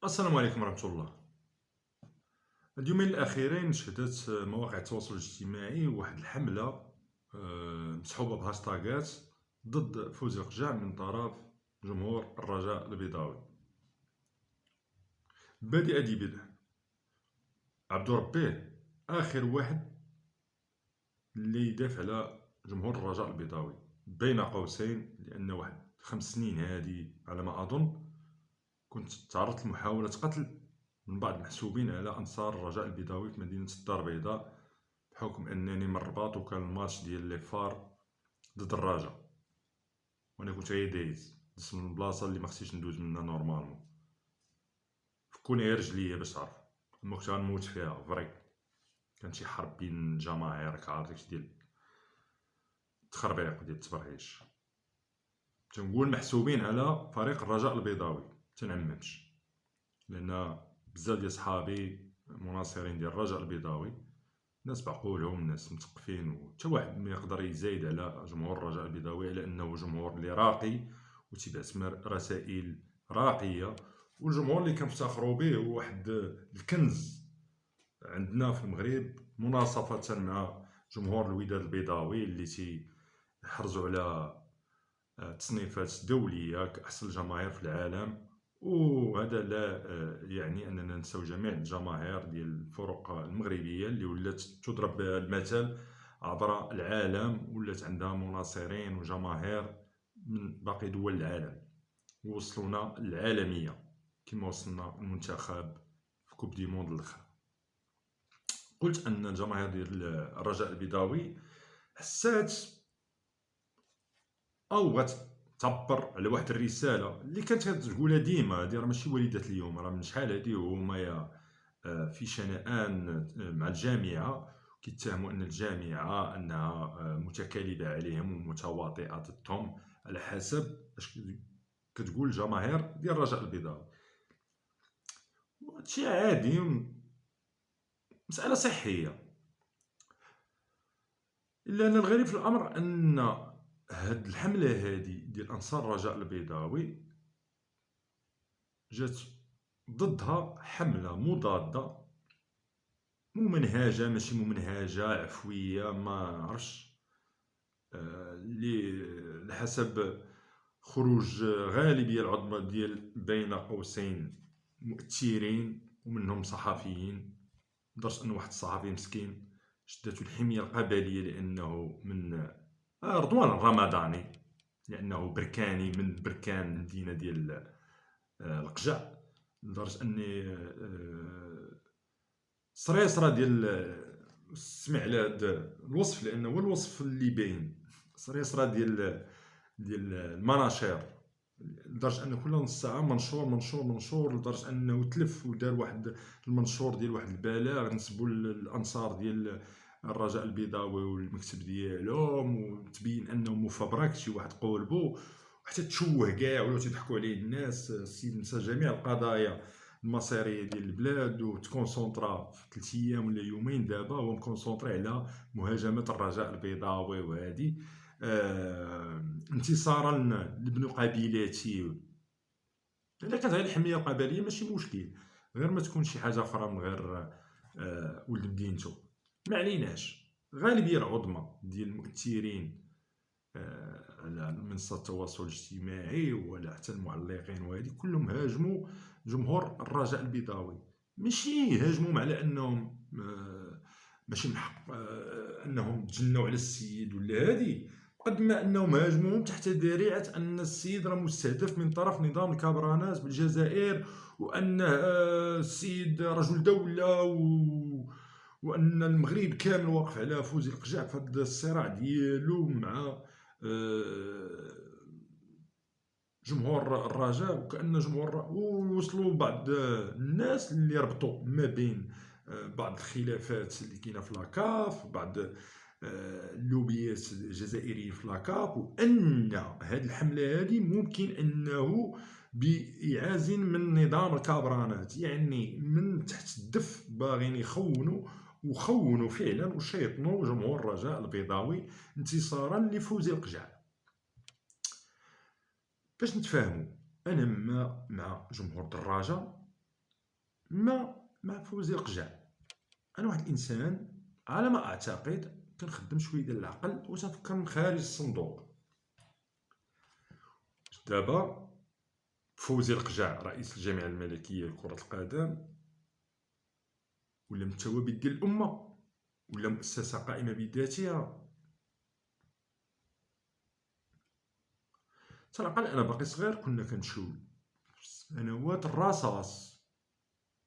السلام عليكم ورحمة الله. اليومين الأخيرين شهدت مواقع التواصل الاجتماعي واحد الحملة مسحوبة بهاشتاغات ضد فوزي القجع من طرف جمهور الرجاء البيضاوي. بادئ ذي بدء عبد ربيه آخر واحد اللي يدافع على جمهور الرجاء البيضاوي بين قوسين، لأن واحد 5 سنين هذه على ما أظن كنت تعرضت لمحاولة قتل من بعض المحسوبين على أنصار الرجاء البيضاوي في مدينة الدار البيضاء، بحكم أنني من الرباط وكان الماتش ديال لي فار ضد الرجاء، وأنا كنت غير دايز من البلاصة اللي مخصنيش ندوز منها نورمالمون، فكوني غير رجليا باش تعرف، أما كنت غنموت فيها فري. كانت شي حرب بين الجماهير، راك عارف داكشي ديال التخربيق وديال التبرهيش. تنقول محسوبين على فريق الرجاء البيضاوي متنعممش، لأن بزاف ديال صحابي مناصرين ديال الرجاء البيضاوي، ناس بعقولهم، ناس مثقفين، وحتى واحد ما يقدر يزايد على جمهور الرجاء البيضاوي على انه جمهور اللي راقي وتيبعث رسائل راقيه، والجمهور اللي كنفتخروا به هو واحد الكنز عندنا في المغرب، مناصفه مع جمهور الوداد البيضاوي اللي تيحرزوا على تصنيفات دوليه كاحسن الجماهير في العالم. وهذا لا يعني اننا نساو جميع الجماهير ديال الفرق المغربيه اللي ولات تضرب بها المثل عبر العالم، ولات عندها مناصرين وجماهير من باقي دول العالم، ووصلونا العالميه كما وصلنا المنتخب في كوب دي موند الاخر. قلت ان الجماهير ديال الرجاء البيضاوي حسات او بغات تعبر على واحد الرساله اللي كانت تقولها ديما، هذه راه ماشي وليده اليوم، راه من شحال هذه وهما في شنآن مع الجامعه، كيتهموا ان الجامعه انها متكالبه عليهم ومتواطئه ضدهم على حسب اش كتقول الجماهير ديال الرجاء البيضاوي. هادشي عادي، مساله صحيه، الا ان الغريب في الامر ان هاد الحمله هادي ديال انصار الرجاء البيضاوي جات ضدها حمله مضاده ممنهجه، ماشي ممنهجه عفويه، ما عرفش، اللي لحسب خروج غالبيه العظمى ديال بين قوسين مؤثرين ومنهم صحفيين، لدرجه ان واحد الصحفي مسكين شداتو الحميه القبليه لانه من رضوان الرمضاني، لانه بركاني من بركان المدينه ديال القجع، لدرجه اني صريصره ديال سمع على هذا الوصف، لانه هو الوصف اللي باين صريصره ديال المناشير، لدرجه ان كل نص ساعه منشور منشور منشور، لدرجه انه تلف ودار واحد المنشور ديال واحد البلاغ نسبوا للانصار ديال الرجاء البيضاوي والمكتب ديالهم، وتبين انه مفبرك شي واحد قولبو، وحتى تشوه كاع ولاو تيضحكوا عليه الناس. السيد نسى جميع القضايا المصيريه ديال البلاد وتكونسونطرا في 3 ايام ولا يومين، دابا هو مكونسونطري على مهاجمه الرجاء البيضاوي، وهذه انتصارا لابن قبيلتي. الا كانت غير الحميه القبليه ماشي مشكل، غير ما تكون شي حاجه اخرى من غير ولد مدينتو، ما عليناش. غالبيه العظمى ديال المؤثرين على منصات التواصل الاجتماعي ولا حتى المعلقين وهذه كلهم هاجموا جمهور الرجاء البيضاوي، ماشي هاجموهم على انهم ماشي من حق انهم تجنوا على السيد ولا هذه، قد ما انهم هاجموهم تحت ذريعه ان السيد راه مستهدف من طرف نظام الكابرانات بالجزائر، وانه السيد رجل دوله وان المغرب كامل واقف على فوزي القجع في هذا الصراع ديالو مع جمهور الرجاء. وكأن جمهور ووصلوا بعض الناس اللي ربطوا ما بين بعض الخلافات اللي كاينه في لاكاف، بعض اللوبيات الجزائريين في لاكاف، وان هذه الحمله هذه ممكن انه بإعاز من نظام الكابرانات، يعني من تحت الدف باغيين يخونوا فعلا وشيطنوا جمهور الرجاء البيضاوي انتصارا لفوز القجع. باش نتفاهموا، انا مع جمهور الدراجه مع فوزي القجع. انا واحد الانسان على ما اعتقد كنخدم شويه ديال العقل وتنفكر من خارج الصندوق. دابا فوزي القجع رئيس الجامعه الملكيه لكره القدم ولا من الثوابت ديال الامه ولا مؤسسه قائمه بذاتها، على الاقل انا باقي صغير كنا كنشوف سنوات الرصاص،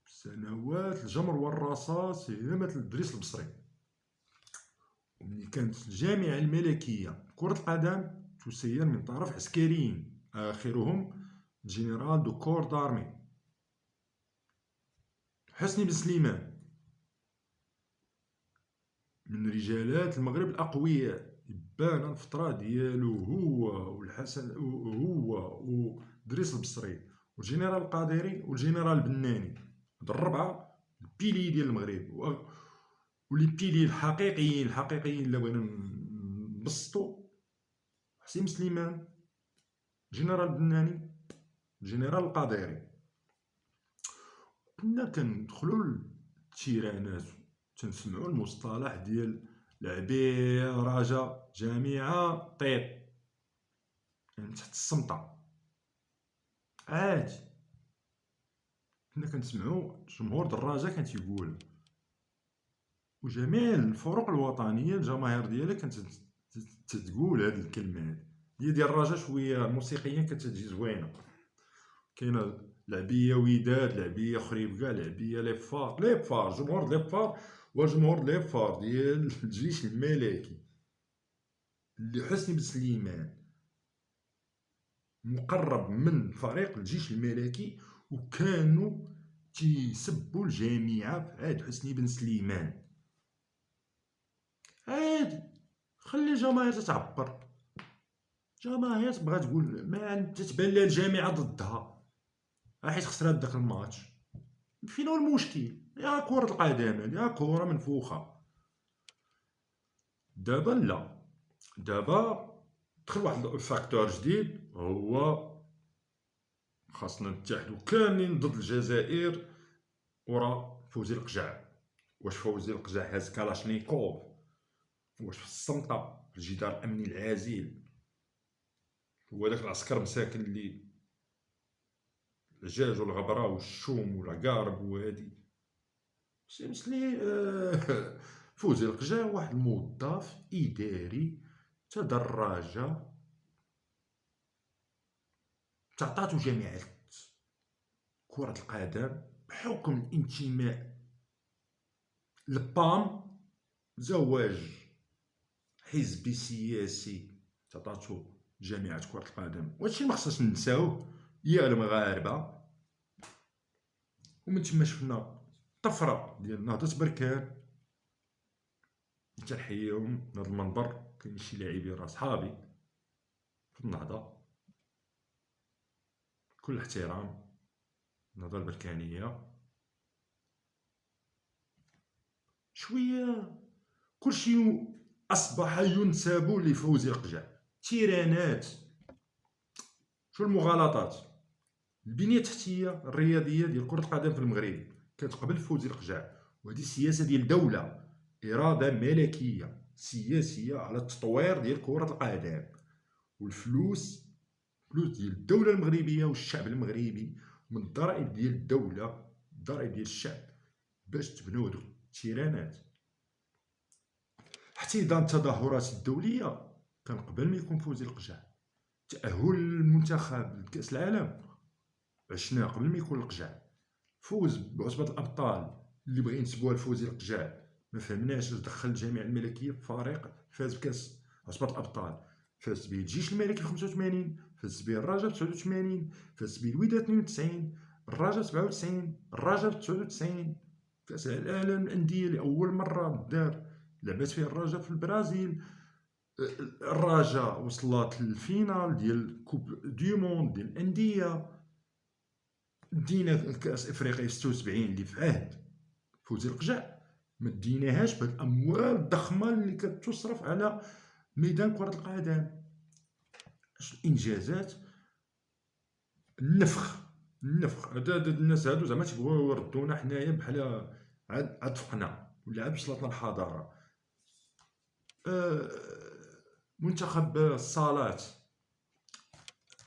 سنوات الجمر والرصاص هي مثل الدريس البصري. وملي كانت الجامعه الملكيه لكره القدم تسير من طرف عسكريين اخرهم جنرال دو كور دارمي حسني بن سليمان، من رجالات المغرب الاقوياء، بان الفتره ديالو هو والحسن هو ودريس البصري والجنرال القادري والجنرال البناني، هاد الربعه البيلي ديال المغرب ولي بيلي الحقيقيين اللي بغينا نبسطو: حسين بن سليمان، جنرال البناني، جنرال القادري. كنا كندخلو للتيرانات تنسمعو المصطلح ديال العبيراجة جامعة طيط، يعني تحت السمطة عادي. كنا كنسمعو جمهور دراجة كان تيقول، وجميع الفرق الوطنية الجماهير ديالها كانت تتقول هاد الكلمات. هي ديال الرجا شويه موسيقيا كتجي زوينه، كاينه لعبيه وداد، لعبيه خريبكا، لعبيه لي فار جمهور لي فار وجمهور لي فار ديال الجيش الملكي اللي حسني بن سليمان مقرب من فريق الجيش الملكي، وكانوا تيسبوا الجامعه في عهد حسني بن سليمان. عادي، خلي الجماهير تتعبر، جماهير تبغى تقول ما تتبان لها الجامعه ضدها حيت خسرات داك الماتش، فين هو المشكل؟ يا كرة القدم يا كرة منفوخة. دابا لا، دابا دخل واحد الفاكتور جديد، هو خاصنا نتحدو كاملين ضد الجزائر ورا فوزي القجع. واش فوزي القجع هاز كالاشنيكوف؟ واش في السمطة في الجدار الامني العازل هو داك العسكر مساكن اللي الدجاج والغبره والشوم والعقارب وهادي؟ مسلي فوزي القجع واحد الموظف اداري تدرج، تعطاتو جامعة كرة القدم بحكم الانتماء للبام، زواج حزبي سياسي تعطاتو جامعة كرة القدم. وهادشي مخصناش ننساوه يا المغاربة. ومن تما شفنا طفرة ديال نهضة بركان، تنحييهم من هذا المنبر، كاين شي لاعبين راه صحابي في النهضة، كل احترام النهضة البركانية. شوية كلشي أصبح ينسب لفوزي القجع، تيرانات. شو المغالطات؟ البنية التحتية الرياضية ديال كرة القدم في المغرب كانت قبل فوزي القجع، وهذه سياسة ديال دولة، إرادة ملكية سياسية على التطوير ديال كرة القدم، والفلوس فلوس ديال الدولة المغربية والشعب المغربي، من الضرائب ديال الدولة الضرائب ديال الشعب باش تبناو هادوك التيرانات. احتضان التظاهرات الدولية كان قبل ما يكون فوزي القجع. تأهل المنتخب لكأس العالم عشناه قبل ما يكون القجع. فوز بعصبة الأبطال اللي بغا ينسبوها لفوزي القجع، ما فهمناش اش دخل الجامعة الملكية في فريق فاز بكأس عصبة الأبطال. فاز به الجيش الملكي في 85، فاز به الرجاء في 89، فاز به الوداد 92، الرجاء 97، الرجاء في 99. كأس العالم للأندية لأول مرة دار لعبات فيه الرجاء في البرازيل. الرجاء وصلت للفينال ديال كوب دو موند ديال الأندية. دينا كأس إفريقيا 76 اللي في عهد فوزي القجع، ما ديناهاش بهاد الأموال الضخمة اللي كتصرف على ميدان كرة القدم. الإنجازات، النفخ النفخ. هاد الناس هادو زعما تيبغيو يردونا حنايا بحال عاد فقنا ولا عاد وصلتنا الحضاره. منتخب الصالات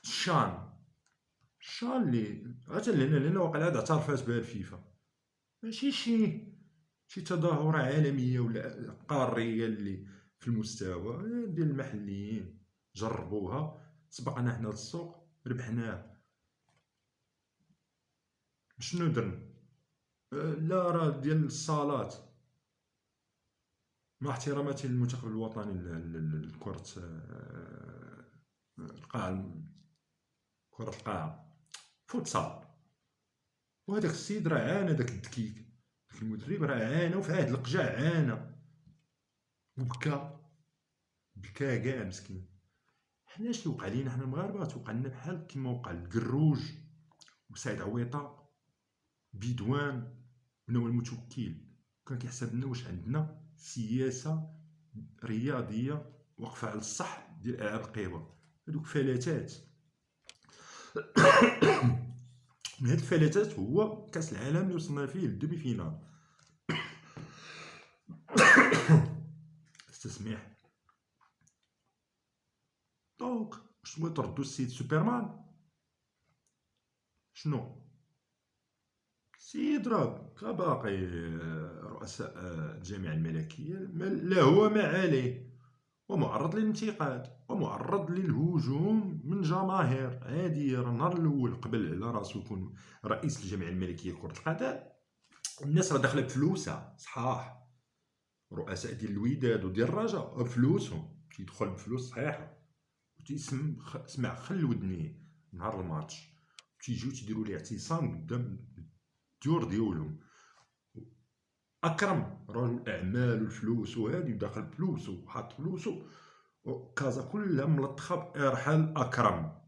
الشان اللي حتى لان واقيلا عاد اعترفات بها الفيفا، ماشي شي تظاهرة عالمية ولا قارية اللي في المستوى ديال المحليين جربوها، سبقنا حنا للسوق ربحناه. شنو درنا؟ لا راه ديال الصالات، مع احتراماتي للمنتخب الوطني لكرة القاع، كرة القاع، فوتسال. وهداك السيد راه عانى، داك الدكيك، داك المدرب راه عانى، وفي عهد القجع عانى وبكى كاع مسكين. حنا شنو وقع لينا حنا المغاربه؟ توقع لنا بحال كيما وقع للقروج وسعيد عويطه بدوان ونوال المتوكل. كان كيحسب لنا واش عندنا سياسه رياضيه واقفه على الصح ديال العاب القوى. هذوك فلاتات. من هاد الفلاتات هو كاس العالم اللي وصلنا فيه للدومي فينال. استسمح. دونك واش تبغيو تردوا السيد سوبرمان؟ شنو السيد راه كباقي رؤساء الجامعة الملكية لا هو ما عليه، ومعرض للانتقاد ومعرض للهجوم من جماهير عادية. راه النهار الأول قبل على راسو يكون رئيس الجامعة الملكية لكرة القدم، الناس راه داخلة بفلوسها صحاح. رؤساء ديال الوداد وديال الرجاء بفلوسهم، تيدخل بفلوس صحيحة وتيسمع خل ودنيه نهار الماتش، تيجيو تيديروا ليه اعتصام قدام الديور ديالهم. اكرم رجل اعمال والفلوس وهادي داخل فلوسو وحاط فلوسو، كازا كلها ملطخه بارحال اكرم.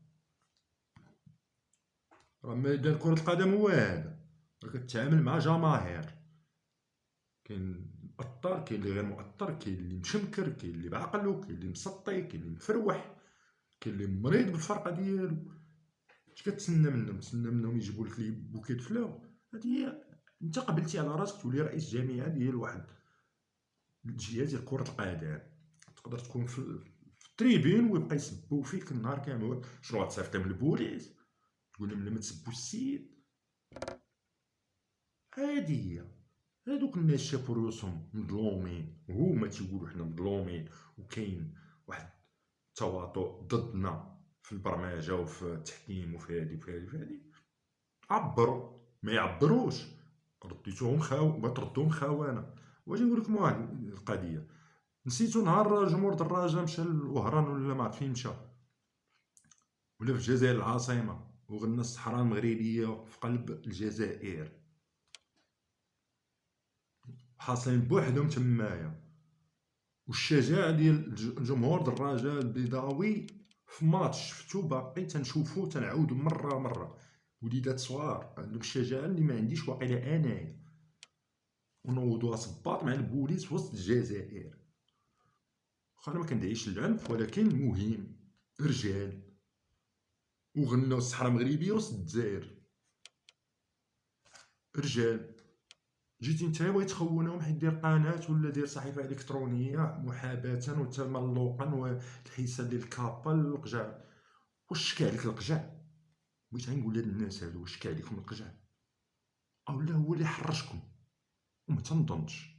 راه ميدان كرة القدم هو هذا، راه كتعامل مع جماهير، كاين مؤطر كاين اللي غير مؤطر، كاين اللي مشمكر، كاين اللي بعقلو، كاين اللي مسطي، كاين اللي مفروح، كاين اللي مريض بالفرقه ديالو. اش كتسنى منهم؟ تسنى منهم يجيبوا لك لي بوكيت فلور؟ هادي هي. انت قبلتي على راسك تولي رئيس جامعه ديال واحد الجهه ديال كرة القدم، تقدر تكون في التريبين ويبقى يسبوا فيك النهار كامل. شنو غتصيفط لهم البوليس تقول لهم لا ما تسبوا السيد؟ هادي هي. هادوك الناس شافوا روسهم مظلومين، هما تيقولوا حنا مظلومين وكاين واحد التواطؤ ضدنا في البرمجه وفي التحكيم وفي هادي وفي هادي وفي هادي. عبروا، ما يعبروش رديتوهم ما تردوهم خونه. واش نقول لكم واحد القضيه، نسيتو نهار جمهور دراجة مشى لوهران ولا ما عرفت فين مشى، ولا في الجزائر العاصمة، وغنى الصحراء المغربية في قلب الجزائر، حاصلين بوحدهم تمايا. والشجاعة ديال جمهور دراجة البيضاوي في ماتش شفتو باقي تنشوفو تنعاودو مرة وليدات صغار عندهم الشجاعة اللي ما عنديش واقيلا انايا، ونوضوها صباط مع البوليس وسط الجزائر. انا ما كندعيش العنف ولكن مهم رجال، وغناو الصحراء المغربيه وسط الجزائر رجال. جيتي نتايا بغيت تخونهم حيت دير قناه ولا دير صحيفه الكترونيه محاباه وتملقا والحساب ديال الكابا للقجع. واش شكى عليك القجع؟ بغيت نقول لهاد الناس هادو واش شكى عليكم القجع؟ اولا هو اللي حرشكم؟ وما تنظنش،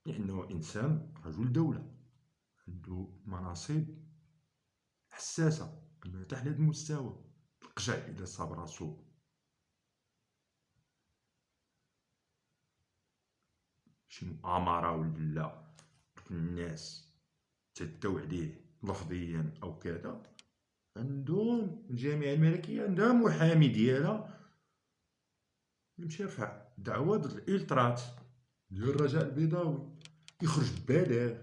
لانه انسان رجل دوله عنده مناصب حساسه حتى لهاد المستوى. القجع اذا صاب راسو شي مؤامرة ولا الناس تداو عليه لفظيا أو كذا، عندهم الجامعة الملكية عندها محامي ديالها يمشي يرفع دعوة ضد الإلترات ديال الرجاء البيضاوي، يخرج ببلاغ.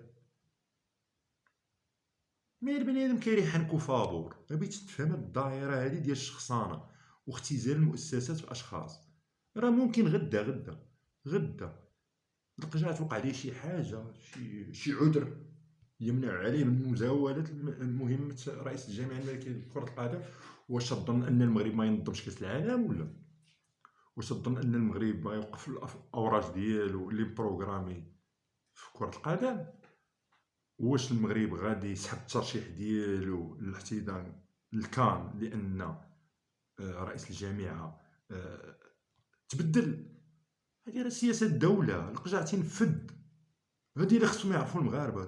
مي البنادم كيريحنكو فابور. بغيتي تفهم هاد الدائرة هادي ديال الشخصنة واختزال المؤسسات بأشخاص. راه ممكن غدا القجع توقع ليه شي حاجة، شي عذر، يمنع عليه من مزاولة مهمة رئيس الجامعة الملكية لكرة القدم. واش تظن أن المغرب ما ينظمش كأس العالم ولا؟ واش تظن أن المغرب ما يوقف الأوراق ديالو اللي مبروغرامي في كرة القدم؟ واش المغرب غادي يسحب الترشيح ديالو للاحتضان الكان لأن رئيس الجامعة تبدل؟ هذه راه سياسة الدولة، القجع تينفذ. هادي اللي خصهم يعرفو المغاربة،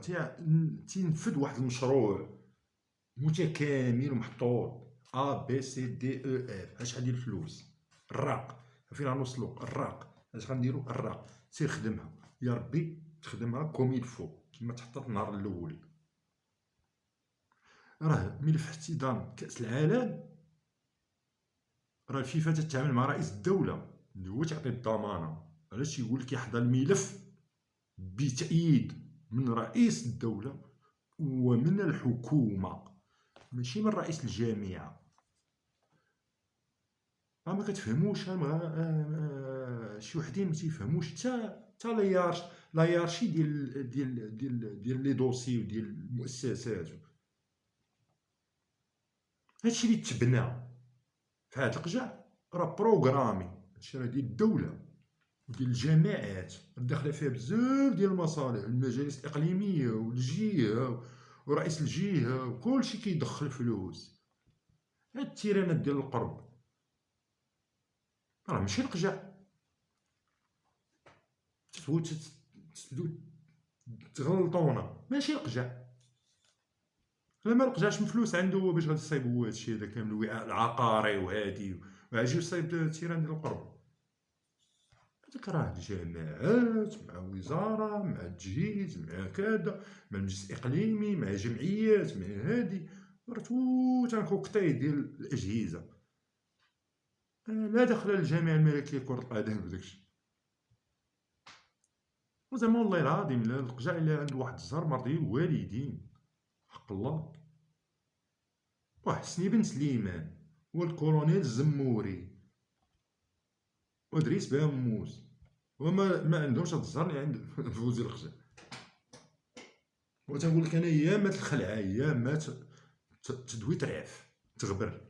تينفذ واحد المشروع متكامل ومحطوط A B C D E F. شحال ديال الفلوس؟ الراق فين غنوصلو؟ الراق اش غنديرو؟ الراق سير خدمها يا ربي، تخدمها كوم يلفو كيما تحطات النهار الاول. راه ملف احتضان كأس العالم، راه الفيفا تتعامل مع رئيس الدولة اللي هو تعطي الضمانة. علاش يقولك يحضر الملف بتأييد من رئيس الدولة ومن الحكومة، ماشي من رئيس الجامعة. ما كتفهموش شي وحدين ما تيفهموش حتى لايارشي ديال لي دوسي وديال المؤسسات. هادشي اللي تبنى في هاد القجع راه بروغرامي. هادشي راه ديال الدولة وديال الجامعات، داخله فيها بزاف ديال المصالح، المجالس الإقليمية والجهة ورئيس الجهة وكلشي كيدخل فلوس. هاد التيرانات ديال القرب راه ماشي القجع. تغلطونا، ماشي القجع. ما القجعش من فلوس عنده هو باش غادي يصايب هو هادشي هذا كامل، الوعاء العقاري وهادي، وعاجي يصايب التيران ديال القرب. هذاك راه الجامعات مع وزارة مع التجهيز مع كذا مع المجلس الإقليمي مع جمعيات مع هادي، راه توت ان كوكتيل ديال الأجهزة. لا دخل للجامعة الملكية لكرة القدم بداكشي. وزعما والله العظيم لا القجع إلا عنده واحد الزهر مرضي الوالدين حق الله. وحسني بن سليمان والكولونيل الزموري ودريس باموس وما ما عندهمش هاد الزهر اللي عند فوزي القجع. وتنقول لك انا يا مات الخلعه يا مات تدوي ترعف تغبر.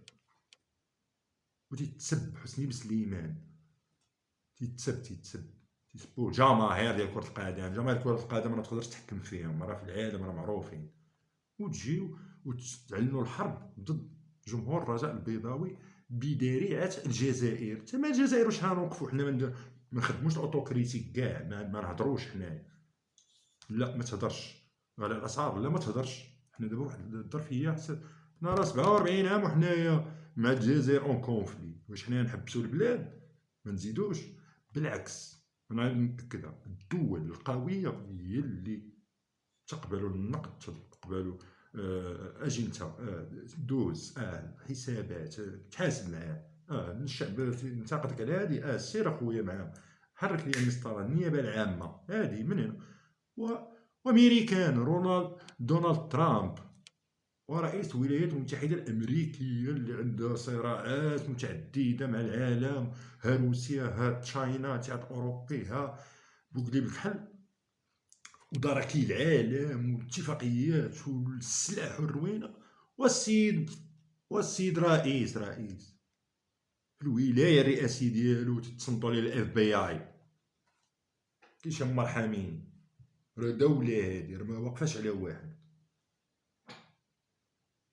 وتيتسب حسني بن سليمان، تيسبوه جماهير ديال كرة القدم. جماهير كرة القدم ما تقدرش تحكم فيهم، راه في العالم راه معروفين. وتجيو وتعلنوا الحرب ضد جمهور الرجاء البيضاوي بذريعة الجزائر. تما الجزائر واش غنوقفوا حنا ما نخدموش الاوتوكريتيك كاع، ما نهضروش حنايا. لا ما تهضرش على الاسعار، لا ما تهضرش. حنا دابا واحد الظرفيه حنا راه 47 عام وحنايا مع الجزائر اون كونفلي. واش حنايا نحبسوا البلاد ما نزيدوش؟ بالعكس انا نأكدها، الدول القويه هي اللي تقبل النقد، تقبل اجنته، دوز حسابات تحاسب معاه. الشعب ينتقدك على هادي، سير اخويا معاه حرك لي المسطره النيابه العامه هادي من هنا. وامريكان دونالد ترامب ورئيس الولايات المتحدة الأمريكية اللي عندها صراعات متعددة مع العالم، ها روسيا ها تشاينا ها الاتحاد الأوروبي ها بوكلي بالكحل ودركي العالم والاتفاقيات والسلاح والروينة. والسيد رئيس الولاية الرئاسية ديالو تتصنتو عليه الاف بي اي كيشمر حامين. راه دولة هادي راه ما واقفاش على واحد.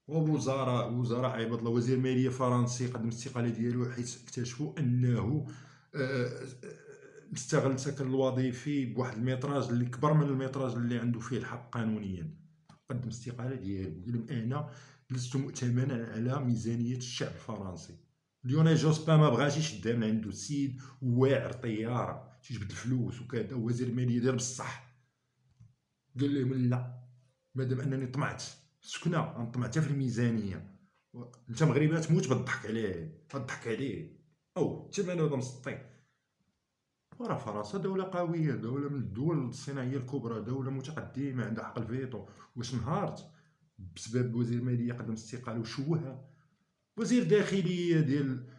وزراء عباد الله، وزير المالية فرنسي قدم الاستقالة ديالو حيث اكتشفوا أنه استغل السكن الوظيفي بواحد الميتراج اللي كبر من الميتراج اللي عنده فيه الحق قانونيا. قدم الاستقالة ديالو، قال لهم أنا لست مؤتمنا على ميزانية الشعب الفرنسي. ليونيل جوسبان ما بغاش يشدها من عنده، السيد واعر طيارة تيجبد الفلوس وكذا، وزير المالية ديال بصح قال لهم لا، مادام انني طمعت سكنه غنطمع حتى في الميزانيه. انت مغربي تموت بالضحك عليه او ثمن هذا مسطي. وراه فرنسا دولة قوية، دولة من الدول الصناعية الكبرى، دولة متقدمة عندها حق الفيتو. واش نهارت بسبب وزير مالية قدم استقالة وشوهها؟ وزير داخلية ديال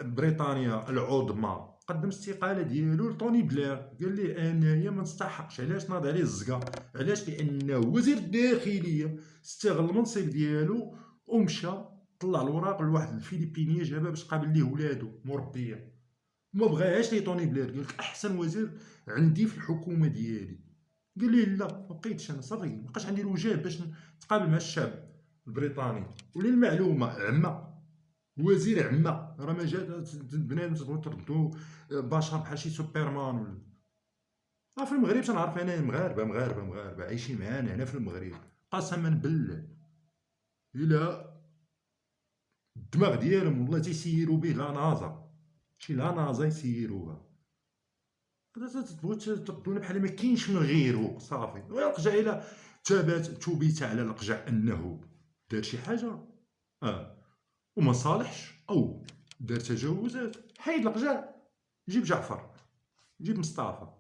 بريطانيا العظمى قدم استقاله ديالو لطوني بلير، قال ليه انايا ما نستحقش. علاش؟ ناض عليه الزقه. علاش؟ لانه وزير الداخليه استغل المنصب ديالو ومشى طلع الوراق لواحد الفلبينيه جابها باش قابل ليه ولادو مربيه. ما بغاهاش لي طوني بلير، قال لك احسن وزير عندي في الحكومه ديالي. قال لي لا ما بقيتش انا صافي، ما بقاش عندي الوجاه باش نتقابل مع الشعب البريطاني. وللمعلومه عمه وزير عمه راه ما جا بنادم تبغيو تردو بشر بحال شي سوبرمان ولا. في المغرب تنعرف انا مغاربه عايشين معانا هنا في المغرب، قسما بالله الا الدماغ ديالهم والله تيسيروا به لا نازا، شي لا نازا يسيروها. تبغيو تردونا بحال ما كاينش من غيرو صافي. والقجع الا ثبت على القجع انه دار شي حاجه وما صالحش او دار تجاوزات، حيد القجع، جيب جعفر، جيب مصطفى،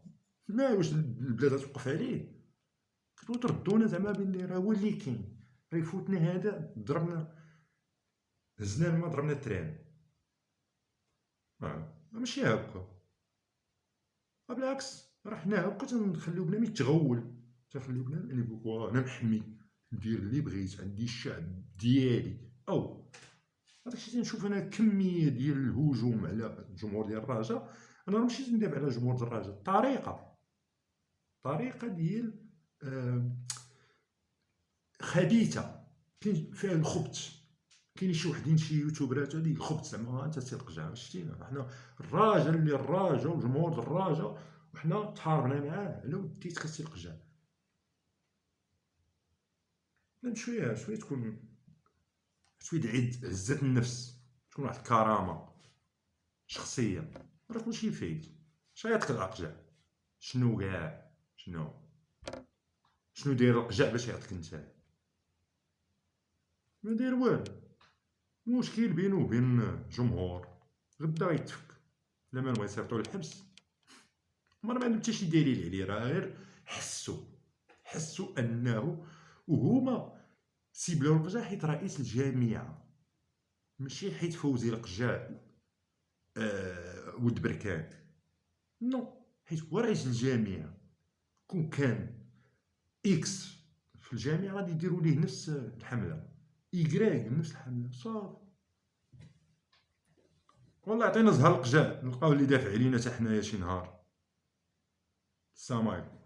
ما واش البلاد غتوقف عليه؟ كتبغيو تردونا زعما بلي راه هو اللي كاين، راه يفوتنا هذا ضربنا هزنا الماء ضربنا التران. ماشي هكا، بالعكس راه حنا هكا تنخليو بنادم يتغول، تنخليو بنادم اللي يقول انا محمي ندير اللي بغيت، عندي الشعب ديالي. او هذاك الشيء تنشوف انا كميه ديال الهجوم على الجمهور ديال الرجاء. انا راه ماشي ندافع على الجمهور ديال الرجاء، طريقه ديال خبيثه، كاين فيها الخبث. كاين شي وحدين شي يوتيوبرات هادي الخبث زعما انت سير قجع شتينا حنا الراجل اللي الراجا وجمهور الراجا وحنا تحاربنا معاه على وديت خاصي القجع. شويه تكون شويه عزة النفس، تكون واحد الكرامه شخصيه، راه كلشي فايت. شياطك القجع شنو كاع شنو داير القجع باش يعطيك انت؟ ما داير والو. المشكل بينه وبين جمهور غدا غيتفك، لما بغا يصيفطو للحبس ما عندهم حتى شي دليل عليه، راه غير حسوا انه وهما سيبلاو القجع حيت رئيس الجامعه، ماشي حيت فوزي القجع ولد بركان، نو حيت هو رئيس الجامعه. كون كان اكس في الجامعه غادي يديروا ليه نفس الحمله، يكراك نفس الحمله صافي. والله عطينا زهر القجع نلقاو اللي دافع علينا حتى حنايا شي نهار. السلام عليكم.